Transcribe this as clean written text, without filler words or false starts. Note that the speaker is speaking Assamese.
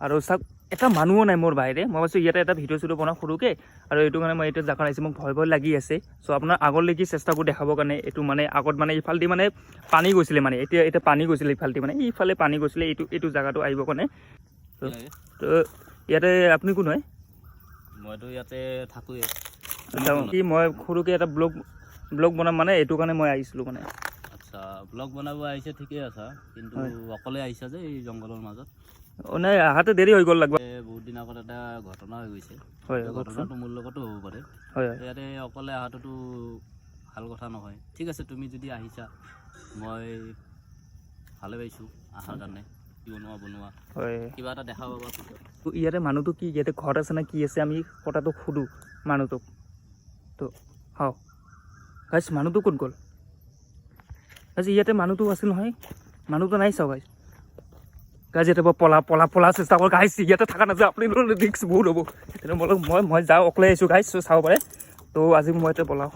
আৰু চাওক এটা মানুহো নাই মোৰ বাহিৰে মই ভাবিছোঁ ইয়াতে এটা ভিডিঅ' চিডিঅ' বনাওঁ সৰুকৈ আৰু এইটো কাৰণে মই এইটো জাগাত আহিছোঁ মোক ভয় লাগি আছে চ' আপোনাৰ আগলৈকে চেষ্টা কৰি দেখাবৰ কাৰণে এইটো মানে আগত মানে ইফালেদি মানে পানী গৈছিলে মানে এতিয়া পানী গৈছিলে ইফালেদি মানে ইফালে পানী গৈছিলে এইটো জাগাটো আহিবৰ কাৰণে তো ইয়াতে আপুনি কোন হয় মইতো ইয়াতে থাকোঁৱে কি মই সৰুকৈ এটা ব্লগ বনাম মানে এইটো কাৰণে মই আহিছিলোঁ মানে আচ্ছা ব্লগ বনাব আহিছে ঠিকেই আছা কিন্তু অকলে আহিছা যে এই জংঘলৰ মাজত নাই আহাতে দেৰি হৈ গ'ল লাগব বহুত দিন আগত এটা ঘটনা হৈ গৈছে হয় ঘটনাটো মোৰ লগতো হ'ব পাৰে হয় ইয়াতে অকলে অহাটোতো ভাল কথা নহয় ঠিক আছে তুমি যদি আহিছা মই ভালে পাইছোঁ অহাৰ কাৰণে বনোৱা হয় কিবা এটা দেখা পাবা ইয়াতে মানুহটো কি ইয়াতে ঘৰত আছে নে কি আছে আমি কথাটো সুধোঁ মানুহটোক তো হাও গাইছ মানুহটো ক'ত গ'ল গাইছ ইয়াতে মানুহটো আছিল নহয় মানুহটো নাই চাওঁ গাইছ গাইছ ইয়াতে পলা চেষ্টা কৰ গাইছ ইয়াতে থকা নাযায় আপুনি ৰিক্স বহুত হ'ব মই যাওঁ অকলে আহিছোঁ গাইছ চাব পাৰে তো আজি মই ইয়াতে পলাওঁ